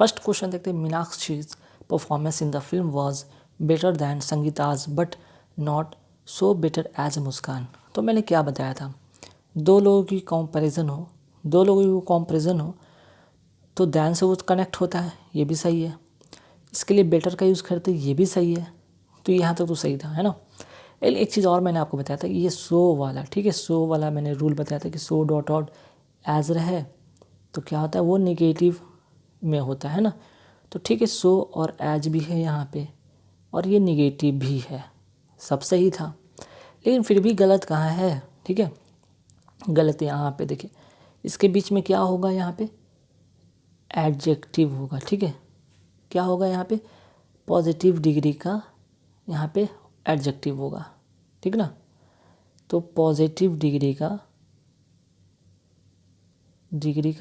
First question देखते हैं, Meenakshi's performance in the film was better than Sangeeta's but not so better as Muskaan. तो मैंने क्या बताया था, दो लोगों की कंपैरिजन हो तो दैन से वो कनेक्ट होता है, ये भी सही है। इसके लिए बेटर का यूज़ करते, ये भी सही है। तो यहाँ तक तो सही था, है ना। एक चीज़ और मैंने आपको बताया था, ये सो वाला, ठीक है, सो वाला मैंने रूल बताया था कि सो डॉट डॉट एज रहे तो क्या होता है, वो नेगेटिव में होता है ना। तो ठीक है, सो और एज भी है यहाँ पे और ये निगेटिव भी है, सब सही था। लेकिन फिर भी गलत कहाँ है, ठीक है, गलत यहाँ पे देखिए, इसके बीच में क्या होगा, यहाँ पे एडजेक्टिव होगा, ठीक है। क्या होगा यहाँ पे, पॉजिटिव डिग्री का यहाँ पे एडजेक्टिव होगा, ठीक ना। तो पॉजिटिव डिग्री का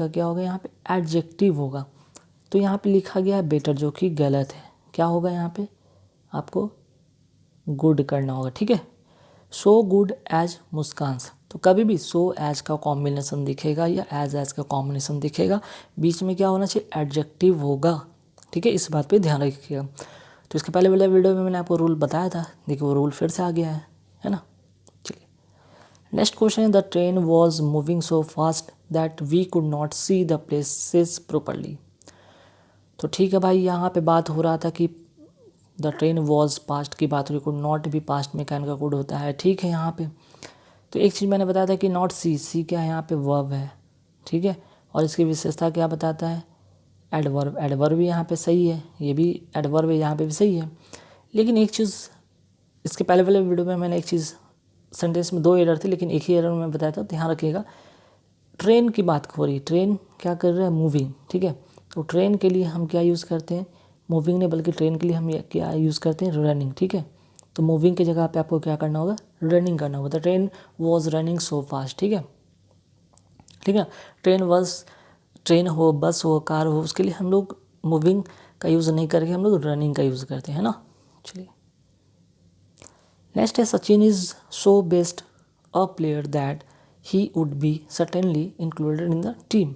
क्या होगा, यहाँ पे एडजेक्टिव होगा। तो यहाँ पे लिखा गया है बेटर, जो कि गलत है। क्या होगा यहाँ पे, आपको गुड करना होगा, ठीक है। सो गुड एज मुस्कान्स, तो कभी भी सो एज का कॉम्बिनेशन दिखेगा या एज का कॉम्बिनेशन दिखेगा, बीच में क्या होना चाहिए, एडजेक्टिव होगा, ठीक है। इस बात पे ध्यान रखिएगा। तो इसके पहले वाले वीडियो में मैंने आपको रूल बताया था, देखिए वो रूल फिर से आ गया है ना। चलिए नेक्स्ट क्वेश्चन है, the train was moving so fast that we could not see the places properly. तो ठीक है भाई, यहाँ पे बात हो रहा था कि द ट्रेन वॉज पास्ट की बात हो रही, कुड नॉट भी पास्ट में कैन का कोड होता है, ठीक है। यहाँ पे तो एक चीज़ मैंने बताया था कि नॉट सी क्या है, यहाँ पे वर्ब है, ठीक है। और इसकी विशेषता क्या बताता है, एडवर्ब भी यहाँ पे सही है, ये भी एडवर्ब यहाँ पे भी सही है। लेकिन एक चीज़, इसके पहले वाले वीडियो में मैंने एक चीज़, सेंटेंस में दो एरर थे लेकिन एक ही एरर में बताया था, ध्यान रखिएगा। ट्रेन की बात हो रही, ट्रेन क्या कर रहा है, मूविंग, ठीक है। तो ट्रेन के लिए हम क्या यूज़ करते हैं, मूविंग नहीं बल्कि ट्रेन के लिए हम क्या यूज़ करते हैं, रनिंग, ठीक है। तो मूविंग की जगह पे आपको क्या करना होगा, रनिंग करना होगा। The train was running so fast, ठीक है, ठीक है। ट्रेन हो, बस हो, कार हो, उसके लिए हम लोग मूविंग का यूज़ नहीं करके हम लोग रनिंग का यूज़ करते हैं ना। चलिए नेक्स्ट है, Sachin is so best a player that he would be certainly included in the team.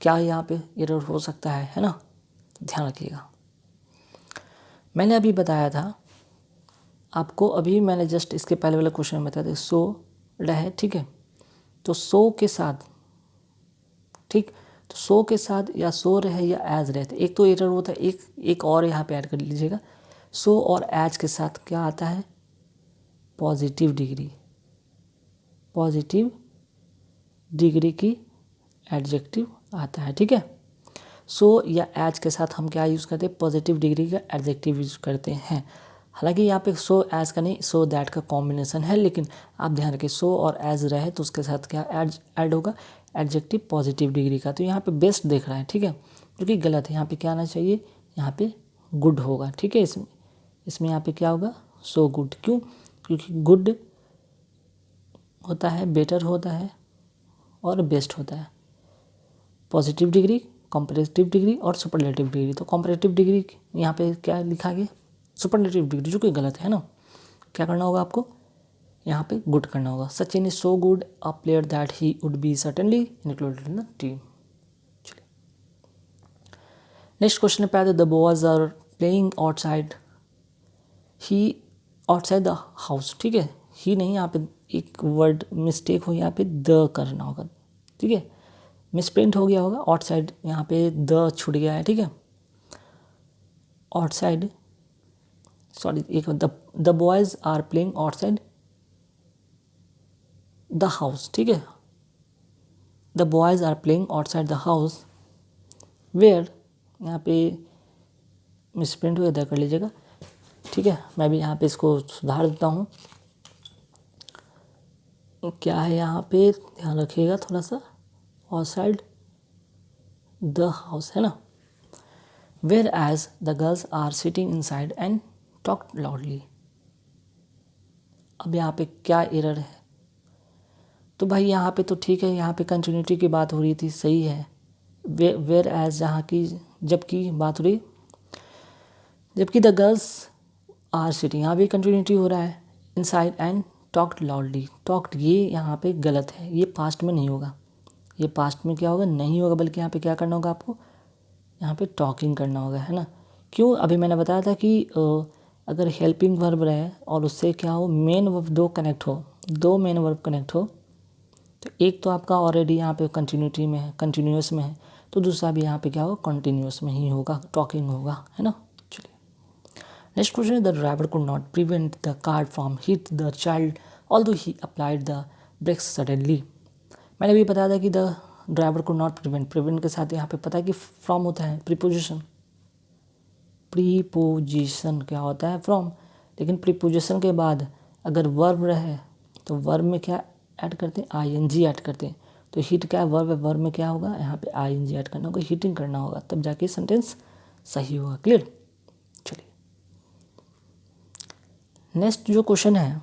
क्या यहाँ पे एरर हो सकता है ना, ध्यान रखिएगा। मैंने अभी बताया था आपको, अभी मैंने जस्ट इसके पहले वाले क्वेश्चन में बताया था, सो रहे, ठीक है। तो सो के साथ, ठीक, तो सो के साथ या सो रहे या एज रहे, एक तो एरर होता है, एक और यहाँ पे ऐड कर लीजिएगा। सो और एज के साथ क्या आता है, पॉजिटिव डिग्री की एडजेक्टिव आता है, ठीक है। सो या एज के साथ हम क्या यूज़ करते हैं, पॉजिटिव डिग्री का एडजेक्टिव यूज़ करते हैं। हालांकि यहाँ पे सो एज का नहीं, सो दैट का कॉम्बिनेशन है, लेकिन आप ध्यान रखिए, सो और एज रहे तो उसके साथ क्या ऐड होगा, एडजेक्टिव पॉजिटिव डिग्री का। तो यहाँ पे बेस्ट देख रहा है, ठीक है, जो कि गलत है। यहाँ पे क्या आना चाहिए, यहाँ पे गुड होगा, ठीक है। इसमें यहाँ पे क्या होगा, सो गुड, क्यों, क्योंकि गुड होता है, बेटर होता है और बेस्ट होता है। पॉजिटिव डिग्री, कंपैरेटिव डिग्री और सुपरलेटिव डिग्री। तो कंपैरेटिव डिग्री यहाँ पे क्या लिखा गया, सुपरलेटिव डिग्री, जो कि गलत है ना। क्या करना होगा आपको, यहाँ पे गुड करना होगा। Sachin is so good a player that he would be certainly included in the team. चलिए नेक्स्ट क्वेश्चन पे आते, the boys are playing outside the house, ठीक है। ही नहीं, यहाँ पे एक वर्ड मिस्टेक हो, यहाँ पे द करना होगा, ठीक है, मिसप्रिंट हो गया होगा, आउटसाइड यहाँ पे द छूट गया है, ठीक है। आउटसाइड, सॉरी, एक the boys are playing outside the house, ठीक है। The boys are playing outside the house where, यहाँ पे मिसप्रिंट हुआ, इधर कर लीजिएगा, ठीक है। मैं भी यहाँ पे इसको सुधार देता हूँ। क्या है यहाँ पे, ध्यान रखिएगा थोड़ा सा, आउटसाइड द हाउस है ना। Whereas the girls are sitting inside and talk loudly. अब यहाँ पे क्या एरर है, तो भाई यहाँ पे तो ठीक है, यहाँ पे कंटिन्यूटी की बात हो रही थी, सही है। वेयर एज जहाँ की, जबकि बात हो रही, जबकि द गर्ल्स आर सिटिंग, यहाँ भी कंटिन्यूटी हो रहा है, inside and talked loudly. Talked ये यहाँ पे गलत है, ये पास्ट में नहीं होगा, ये पास्ट में क्या होगा, नहीं होगा, बल्कि यहाँ पे क्या करना होगा आपको, यहाँ पे टॉकिंग करना होगा, है ना। क्यों, अभी मैंने बताया था कि अगर हेल्पिंग वर्ब रहे और उससे क्या हो, मेन वर्ब दो कनेक्ट हो, दो मेन वर्ब कनेक्ट हो, तो एक तो आपका ऑलरेडी यहाँ पे कंटिन्यूटी में है, कंटिन्यूअस में है, तो दूसरा भी यहाँ पे क्या होगा, कंटिन्यूअस में ही होगा, टॉकिंग होगा, है ना। चलिए next question, the driver could not prevent the car from hit the child although he applied the brakes suddenly. मैंने भी बताया था कि the driver could not prevent, prevent के साथ यहाँ पे पता है कि फ्रॉम होता है, प्रीपोजिशन, प्रीपोजिशन क्या होता है, फ्रॉम। लेकिन प्रीपोजिशन के बाद अगर वर्ब रहे तो वर्ब में क्या ऐड करते हैं, आईएनजी ऐड करते हैं। तो हिट क्या है, वर्ब है, वर्ब में क्या होगा, यहाँ पे आईएनजी ऐड करना होगा, हिटिंग करना होगा, तब जाके सेंटेंस सही होगा। क्लियर। चलिए नेक्स्ट जो क्वेश्चन है,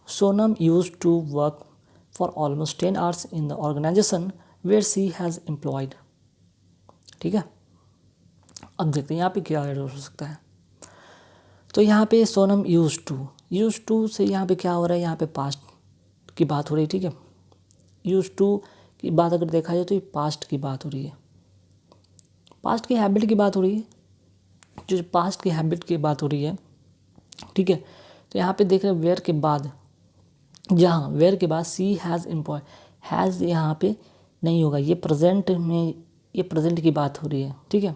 Sonam use to work for almost 10 hours in the organisation where she has employed. ठीक है, अब देखते हैं यहाँ पे क्या एरर हो सकता है। तो यहाँ पे सोनम यूज टू से यहाँ पे क्या हो रहा है, यहाँ पे पास्ट की बात हो रही है। ठीक है, यूज टू की बात अगर देखा जाए तो ये पास्ट की बात हो रही है, पास्ट की हैबिट की बात हो रही है, जो पास्ट की हैबिट की बात हो रही है। ठीक है, तो यहाँ पे देख रहे हैं वेयर के बाद, जहाँ वेयर के बाद सी हैज़ एम्प्लॉय, हैज़ यहाँ पे नहीं होगा, ये प्रेजेंट में, ये प्रेजेंट की बात हो रही है। ठीक है,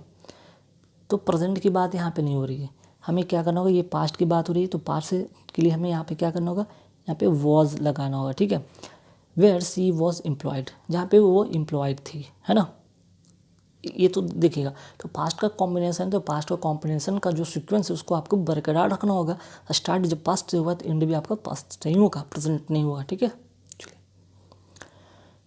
तो प्रेजेंट की बात यहाँ पे नहीं हो रही है, हमें क्या करना होगा, ये पास्ट की बात हो रही है, तो पास्ट से के लिए हमें यहाँ पे क्या करना होगा, यहाँ पे वॉज लगाना होगा। ठीक है, वेयर सी वॉज एम्प्लॉयड, जहाँ पे वो एम्प्लॉयड थी, है ना। ये तो देखिएगा, तो पास्ट का कॉम्बिनेशन, तो पास्ट का कॉम्बिनेशन का जो सीक्वेंस है उसको आपको बरकरार रखना होगा। स्टार्ट जब पास्ट से होगा तो एंड भी आपका पास्ट नहीं होगा, प्रेजेंट नहीं होगा। ठीक है,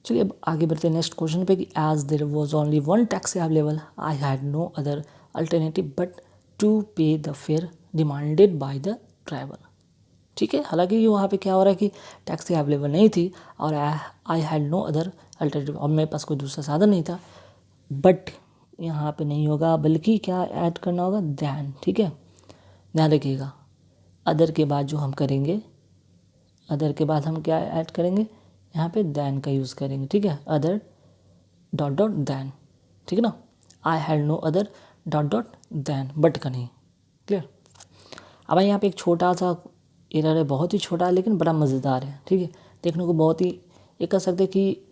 चलिए अब आगे बढ़ते हैं नेक्स्ट क्वेश्चन पे कि as there was only one taxi available I had no other alternative but to pay the fare demanded by the driver. ठीक है, हालांकि वहाँ पे क्या हो रहा है कि टैक्सी अवेलेबल नहीं थी और I had no other alternative, और मेरे पास कोई दूसरा साधन नहीं था, बट यहाँ पे नहीं होगा, बल्कि क्या ऐड करना होगा, दैन। ठीक है, ध्यान रखिएगा, अदर के बाद जो हम करेंगे, अदर के बाद हम क्या ऐड करेंगे, यहाँ पे दैन का यूज़ करेंगे। ठीक है, अदर डॉट डॉट दैन, ठीक है ना, I had no other dot dot then, but का नहीं। क्लियर। अब यहाँ पे एक छोटा सा एरर है, बहुत ही छोटा है लेकिन बड़ा मज़ेदार है। ठीक है, देखने को बहुत ही, ये कह सकते हैं कि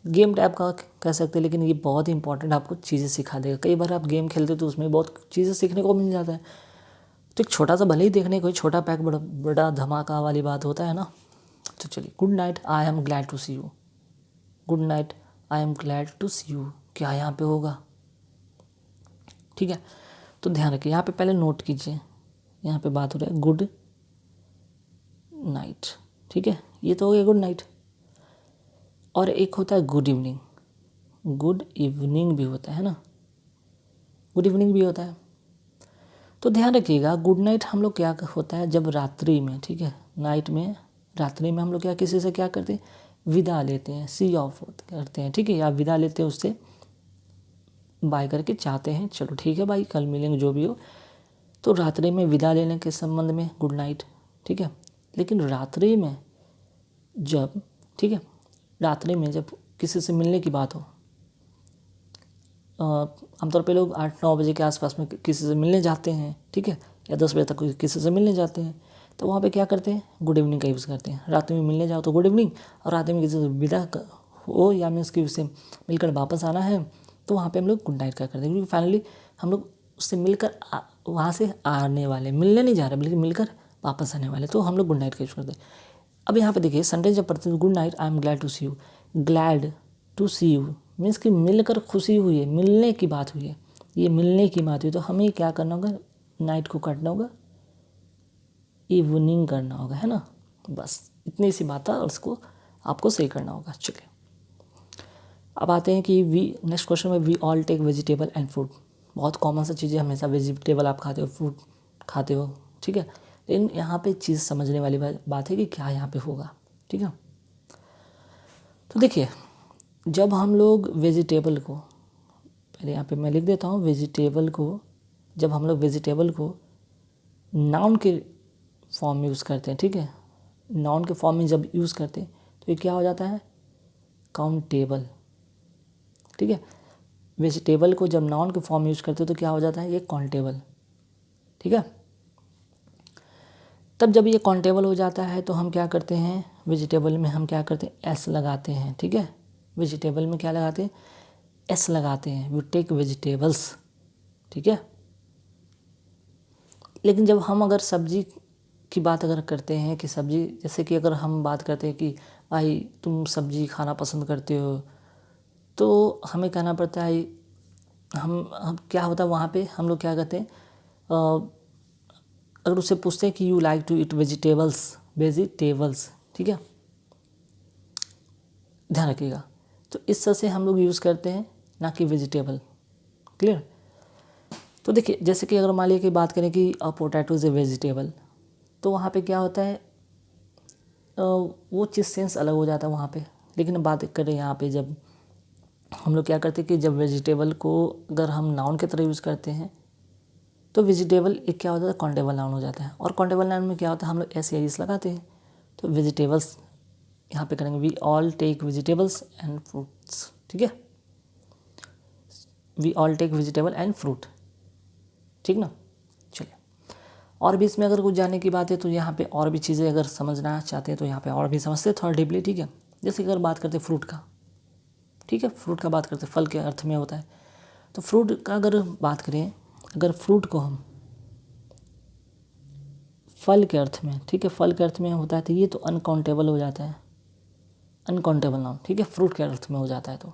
गेम टाइप का कह सकते हैं, लेकिन ये बहुत ही इंपॉर्टेंट आपको चीज़ें सिखा देगा। कई बार आप गेम खेलते हो तो उसमें बहुत चीज़ें सीखने को मिल जाता है। तो एक छोटा सा, भले ही देखने को छोटा पैक बड़ा बड़ा धमाका वाली बात होता है ना। तो चलिए, good night I am glad to see you, good night I am glad to see you, क्या यहाँ पे होगा। ठीक है, तो ध्यान रखिए, यहाँ पे पहले नोट कीजिए, यहाँ पे बात हो रहा है गुड नाइट। ठीक है, ये तो हो गया गुड नाइट, और एक होता है गुड इवनिंग, गुड इवनिंग भी होता है ना, गुड इवनिंग भी होता है। तो ध्यान रखिएगा, गुड नाइट हम लोग क्या होता है जब रात्रि में, ठीक है, नाइट में, रात्रि में हम लोग क्या किसी से क्या करते हैं, विदा लेते हैं, सी ऑफ करते हैं। ठीक है, या विदा लेते हैं, उससे बाय करके चाहते हैं चलो ठीक है भाई कल मिलेंगे, जो भी हो। तो रात्रि में विदा लेने के संबंध में गुड नाइट। ठीक है, लेकिन रात्रि में जब, ठीक है, रात्रि में जब किसी से मिलने की बात हो, आमतौर पे लोग 8-9 बजे के आसपास में किसी से मिलने जाते हैं, ठीक है, या 10 बजे तक किसी से मिलने जाते हैं, तो वहाँ पे क्या करते हैं, गुड इवनिंग का यूज़ करते हैं। रात में मिलने जाओ तो गुड इवनिंग, और रात में किसी से विदा हो या मीन्स कि उससे मिलकर वापस आना है तो वहाँ पे हम लोग गुड नाइट का करते हैं, क्योंकि फाइनली हम लोग उससे मिलकर वहाँ से आने वाले, मिलने नहीं जा रहे बल्कि मिलकर वापस आने वाले, तो हम लोग गुड नाइट का यूज़ करते हैं। अब यहाँ पे देखिए, संडे जब पढ़ते हैं good night I am glad to see you, glad to see you means कि मिलकर खुशी हुई है, मिलने की बात हुई है, ये मिलने की बात हुई, तो हमें क्या करना होगा, नाइट को काटना होगा, इवनिंग करना होगा, है ना। बस इतनी सी बात है और उसको आपको सही करना होगा। चलिए अब आते हैं कि वी नेक्स्ट क्वेश्चन में, we all take vegetable and fruit. बहुत कॉमन सा चीज़ है, हमेशा वेजिटेबल आप खाते हो, फ्रूट खाते हो, ठीक है, लेकिन यहाँ पे चीज़ समझने वाली बात है कि क्या यहाँ पे होगा। ठीक है, तो देखिए, जब हम लोग वेजिटेबल को, पहले यहाँ पे मैं लिख देता हूँ, वेजिटेबल को, जब हम लोग वेजिटेबल को नाउन के फॉर्म में यूज़ करते हैं, ठीक है, नाउन के फॉर्म में जब यूज़ करते हैं तो ये क्या हो जाता है, काउंटेबल। ठीक है, वेजिटेबल को जब नाउन के फॉर्म यूज करते हो तो क्या हो जाता है, ये काउंटेबल, ठीक है। तब जब ये काउंटेबल हो जाता है तो हम क्या करते हैं, वेजिटेबल में हम क्या करते हैं, एस लगाते हैं, ठीक है। वेजिटेबल में क्या लगाते हैं, एस लगाते हैं, वी टेक वेजिटेबल्स, ठीक है। लेकिन जब हम अगर सब्जी की बात अगर करते हैं कि सब्जी, जैसे कि अगर हम बात करते हैं कि भाई तुम सब्जी खाना पसंद करते हो, तो हमें कहना पड़ता है, हम क्या होता है वहाँ पे हम लोग क्या कहते हैं, अगर उससे पूछते हैं कि you like to eat vegetables, ठीक है, ध्यान रखिएगा। तो इस तरह से हम लोग यूज़ करते हैं, ना कि वेजिटेबल, क्लियर। तो देखिए जैसे कि अगर मान लीजिए कि बात करें कि पोटैटो इज़ ए वेजिटेबल, तो वहाँ पे क्या होता है, वो चीज़ सेंस अलग हो जाता है वहाँ पे। लेकिन बात करें यहाँ पे जब हम लोग क्या करते हैं कि जब वेजिटेबल को अगर हम नाउन की तरह यूज़ करते हैं तो वेजिटेबल एक क्या होता है, काउंटेबल नाउन हो जाता है। और काउंटेबल नाउन में क्या होता है, हम लोग एस या इस लगाते हैं। तो वेजिटेबल्स यहाँ पे करेंगे, we all take vegetables and fruits, ठीक है, we all take vegetable and fruit, ठीक ना। चलिए, और भी इसमें अगर कुछ जानने की बात है तो यहाँ पे और भी चीज़ें अगर समझना चाहते हैं तो यहाँ पे और भी समझते हैं थोड़ा डीपली, ठीक है। जैसे अगर बात करते हैं फ्रूट का, ठीक है, फ्रूट का बात करते हैं, फल के अर्थ में होता है। तो फ्रूट का अगर बात करें, अगर फ्रूट को हम फल के अर्थ में, ठीक है, फल के अर्थ में होता है तो ये तो अनकाउंटेबल हो जाता है, अनकाउंटेबल नाउन, ठीक है, फ्रूट के अर्थ में हो जाता है। तो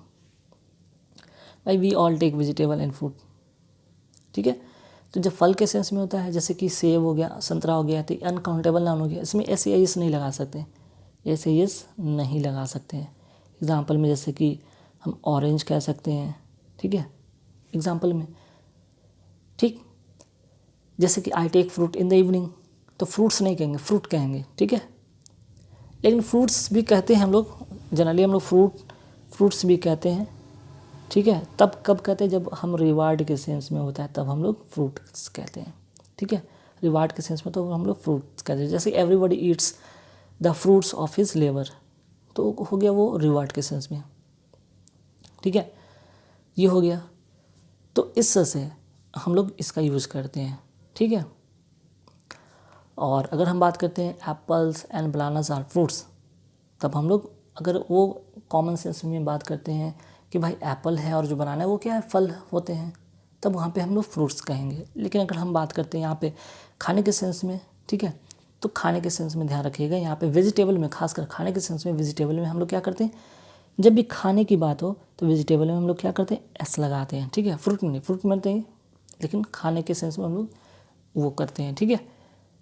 भाई we all take vegetable and fruit, ठीक है। तो जब फल के सेंस में होता है, जैसे कि सेब हो गया, संतरा हो गया, तो अनकाउंटेबल नाउन हो गया, इसमें एस या एस नहीं लगा सकते, एस या एस नहीं लगा सकते हैं। एग्जाम्पल में जैसे कि हम ऑरेंज कह सकते हैं, ठीक है, एग्जाम्पल में, ठीक। जैसे कि I take fruit in the evening, तो फ्रूट्स नहीं कहेंगे, फ्रूट कहेंगे, ठीक है। लेकिन फ्रूट्स भी कहते हैं हम लोग, जनरली हम लोग फ्रूट्स भी कहते हैं, ठीक है। तब कब कहते हैं, जब हम रिवार्ड के सेंस में होता है तब हम लोग फ्रूट्स कहते हैं, ठीक है। रिवार्ड के सेंस में तो हम लोग फ्रूट्स कहते हैं। जैसे everybody eats the fruits of his labour, तो हो गया वो रिवार्ड के सेंस में, ठीक है, ये हो गया। तो इस तरह से हम लोग इसका यूज़ करते हैं, ठीक है। और अगर हम बात करते हैं apples and bananas are fruits, तब हम लोग अगर वो कॉमन सेंस में बात करते हैं कि भाई एप्पल है और जो बनाना है वो क्या है, फल होते हैं, तब वहाँ पे हम लोग फ्रूट्स कहेंगे। लेकिन अगर हम बात करते हैं यहाँ पे खाने के सेंस में, ठीक है, तो खाने के सेंस में ध्यान रखिएगा, यहाँ पे वेजिटेबल में, खासकर खाने के सेंस में वेजिटेबल में हम लोग क्या करते हैं, जब भी खाने की बात हो तो वेजिटेबल में हम लोग क्या करते हैं, एस लगाते हैं, ठीक है। फ्रूट में नहीं, फ्रूट में नहीं, लेकिन खाने के सेंस में हम लोग वो करते हैं, ठीक है,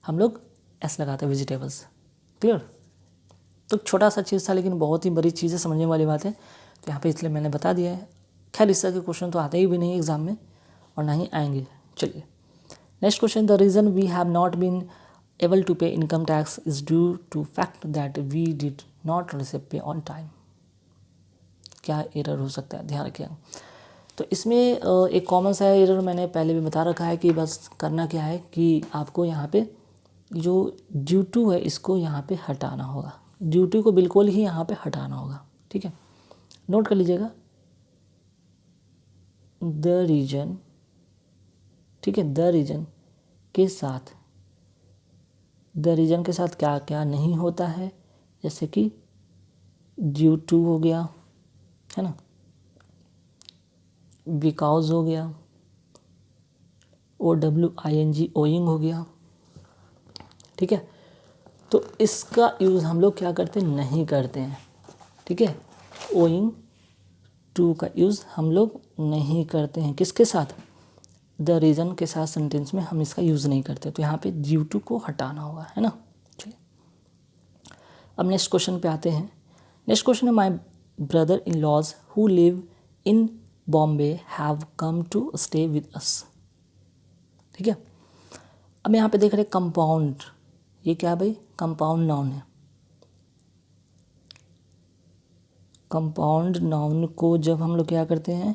हम लोग एस लगाते हैं, वेजिटेबल्स, क्लियर। तो छोटा सा चीज़ था लेकिन बहुत ही बड़ी चीज़ें, समझने वाली बात है, तो यहाँ पे इसलिए मैंने बता दिया है। खैर इस तरह के क्वेश्चन तो आते ही भी नहीं एग्जाम में और ना ही आएंगे। चलिए next question, the reason we have not been able to pay income tax is due to fact that we did not receive pay on time. क्या एरर हो सकता है, ध्यान रखिएगा। तो इसमें एक कॉमन सा एरर मैंने पहले भी बता रखा है कि बस करना क्या है कि आपको यहाँ पे जो ड्यू टू है इसको यहाँ पे हटाना होगा, ड्यूटी को बिल्कुल ही यहाँ पे हटाना होगा, ठीक है। नोट कर लीजिएगा, द रीजन, ठीक है, द रीजन के साथ, द रीजन के साथ क्या क्या नहीं होता है, जैसे कि ड्यू टू हो गया, है ना, बिकॉज हो गया, OWING ओइंग हो गया, ठीक है। तो इसका यूज़ हम लोग क्या करते हैं, नहीं करते हैं, ठीक है। ओइंग टू का यूज़ हम लोग नहीं करते हैं, किसके साथ, द रीज़न के साथ सेंटेंस में हम इसका यूज़ नहीं करते। तो यहाँ पे ड्यू टू को हटाना होगा, है ना। चलिए अब नेक्स्ट क्वेश्चन पे आते हैं। नेक्स्ट क्वेश्चन है, my brother in laws who live in Bombay have come to stay with us, ठीक है। अब यहाँ पे देख रहे कंपाउंड, ये क्या है भाई, कंपाउंड नाउन है। कंपाउंड नाउन को जब हम लोग क्या करते हैं,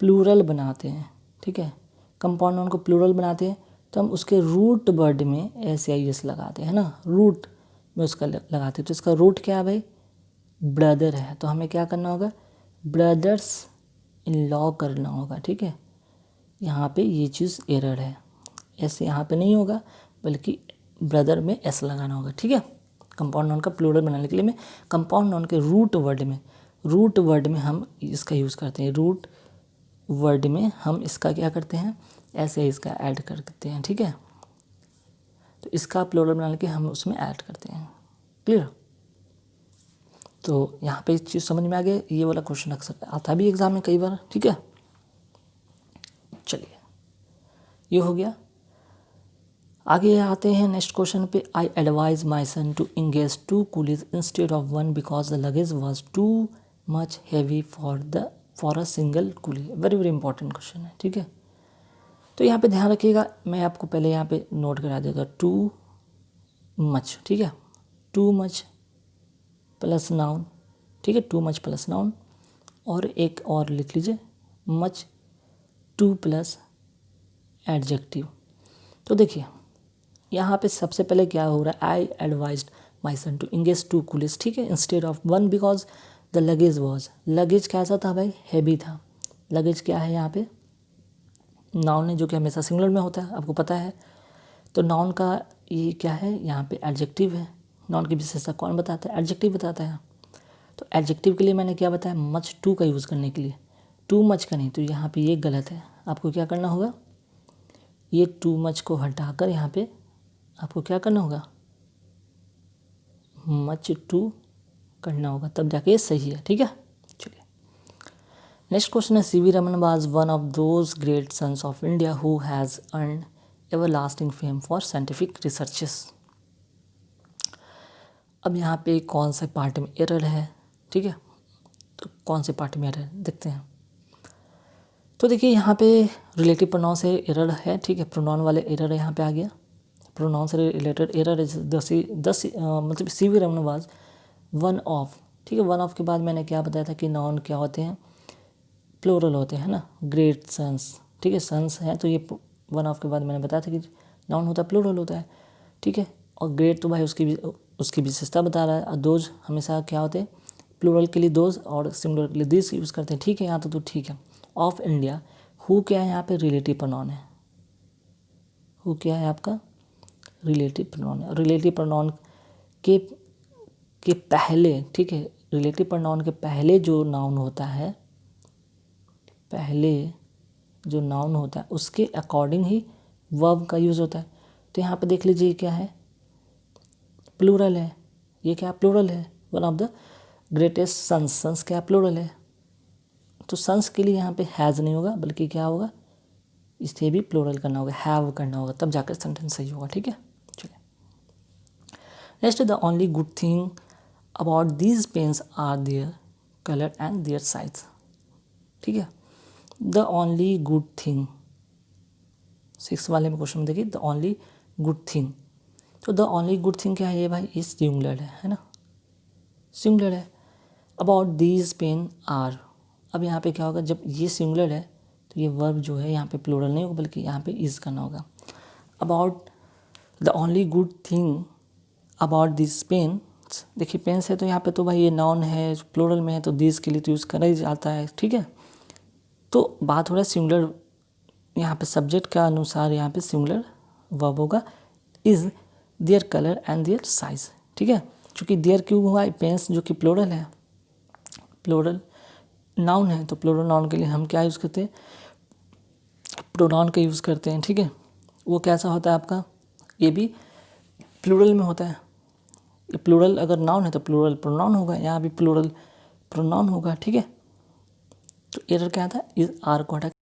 प्लूरल बनाते हैं, ठीक है, कंपाउंड नाउन को प्लूरल बनाते हैं तो हम उसके रूट वर्ड में एस या एस लगाते हैं ना, रूट में उसका लगाते हैं। तो इसका रूट क्या है भाई, ब्रदर है, तो हमें क्या करना होगा, ब्रदर्स इन लॉ करना होगा, ठीक है। यहाँ पे ये चीज़ एरर है, ऐसे यहाँ पे नहीं होगा बल्कि ब्रदर में एस लगाना होगा, ठीक है। कंपाउंड नाउन का प्लूरल बनाने के लिए में कंपाउंड नाउन के रूट वर्ड में हम इसका यूज़ करते हैं। रूट वर्ड में हम इसका क्या करते हैं, ऐसे इसका ऐड कर देते हैं, ठीक है। तो इसका प्लूरल बनाने के हम उसमें ऐड करते हैं। क्लियर? तो यहाँ पे इस चीज़ समझ में आ गया। ये वाला क्वेश्चन अक्सर आता भी एग्जाम में कई बार, ठीक है। चलिए, ये हो गया। आगे आते हैं नेक्स्ट क्वेश्चन पे। I advise my son to engage 2 coolies instead of 1 because the luggage was too much heavy for a single coolie. Very very important question है, ठीक है। तो यहाँ पे ध्यान रखिएगा, मैं आपको पहले यहाँ पे नोट करा देगा। टू मच, ठीक है, टू मच प्लस नाउन, ठीक है, टू मच प्लस नाउन, और एक और लिख लीजिए मच टू प्लस एडजेक्टिव। तो देखिए यहाँ पे सबसे पहले क्या हो रहा है, I advised my son to engage 2 coolies, ठीक है, instead of 1 because the luggage was, luggage कैसा था भाई, हैवी था। लगेज क्या है यहाँ पे, नाउन है जो कि हमेशा सिंगुलर में होता है, आपको पता है। तो नाउन का ये क्या है, यहाँ पे एडजेक्टिव है। नाउन की विशेषता कौन बताता है, एडजेक्टिव बताता है। तो एडजेक्टिव के लिए मैंने क्या बताया, मच टू का यूज़ करने के लिए, टू मच का नहीं। तो यहाँ पे ये गलत है, आपको क्या करना होगा, ये टू मच को हटाकर यहाँ पे आपको क्या करना होगा, मच टू करना होगा, तब जाके ये सही है, ठीक है। चलिए नेक्स्ट क्वेश्चन है। CV Raman was one of those great sons of India who has earned everlasting fame for scientific researches. अब यहाँ पे कौन से पार्ट में एरर है, ठीक है, तो कौन से पार्ट में एरर है देखते हैं। तो देखिए यहाँ पे रिलेटिव प्रोनाउन से एरर है, ठीक है, प्रोनाउन वाले एरर है, यहाँ पे आ गया प्रोनाउन से रिलेटेड एरर है। मतलब CV Raman was one of, ठीक है। वन ऑफ के बाद मैंने क्या बताया था कि नाउन क्या होते हैं, प्लूरल होते हैं ना, ग्रेट सन्स, ठीक है, सन्स हैं तो ये वन ऑफ के बाद मैंने बताया था कि नाउन होता है प्लूरल होता है, ठीक है। और ग्रेट तो भाई उसकी विशेषता बता रहा है। और दोज हमेशा क्या होते हैं, प्लूरल के लिए दोज और सिंगुलर के लिए दिस यूज़ करते हैं, ठीक है। यहाँ तो ठीक है। ऑफ इंडिया, हु क्या है यहाँ पे, रिलेटिव प्रोनाउन है। हु क्या है आपका, रिलेटिव प्रोनाउन है। रिलेटिव प्रोनाउन के पहले, ठीक है, रिलेटिव प्रोनाउन के पहले जो नाउन होता है, पहले जो नाउन होता है उसके अकॉर्डिंग ही वर्ब का यूज़ होता है। तो यहाँ पे देख लीजिए क्या है, प्लूरल है, ये क्या प्लूरल है, one of the greatest sons, sons क्या प्लूरल है। तो सन्स के लिए यहाँ पे हैज़ नहीं होगा बल्कि क्या होगा, इसे भी प्लूरल करना होगा, हैव करना होगा, तब जाकर सेंटेंस सही होगा, ठीक है। चलिए next, the only good thing about these pens are their colour and their size, ठीक है। द ओनली गुड थिंग, 6 वाले में क्वेश्चन में देखिए, द ओनली गुड थिंग। तो द ओनली गुड थिंग क्या है ये भाई, इस सिंगुलर है ना, सिंगुलर है। अबाउट दीज पेन आर, अब यहाँ पे क्या होगा, जब ये सिंगुलर है तो ये वर्ब जो है यहाँ पे प्लूरल नहीं होगा बल्कि यहाँ पे इज करना होगा। About the only good thing about this pen, देखिए पेन्स है तो यहाँ पे तो भाई ये नाउन है, प्लूरल में है तो दिस के लिए तो यूज़ करा ही जाता है, ठीक है। तो बात हो रहा है सिंगुलर, यहाँ पे सब्जेक्ट का अनुसार यहाँ पे सिंगुलर वर्ब होगा, is there colour and their size, ठीक है। क्योंकि देयर क्यों हुआ, पेन्स जो कि प्लूरल है, प्लूरल नाउन है, तो प्लूरल नाउन के लिए हम क्या यूज़ करते हैं, प्रोनाउन का यूज़ करते हैं, ठीक है। वो कैसा होता है आपका, ये भी प्लूरल में होता है। ये प्लूरल अगर नाउन है तो प्लूरल प्रोनाउन होगा, यहाँ भी प्लूरल प्रोनाउन होगा, ठीक है। तो एरर क्या था, इज आर को हटा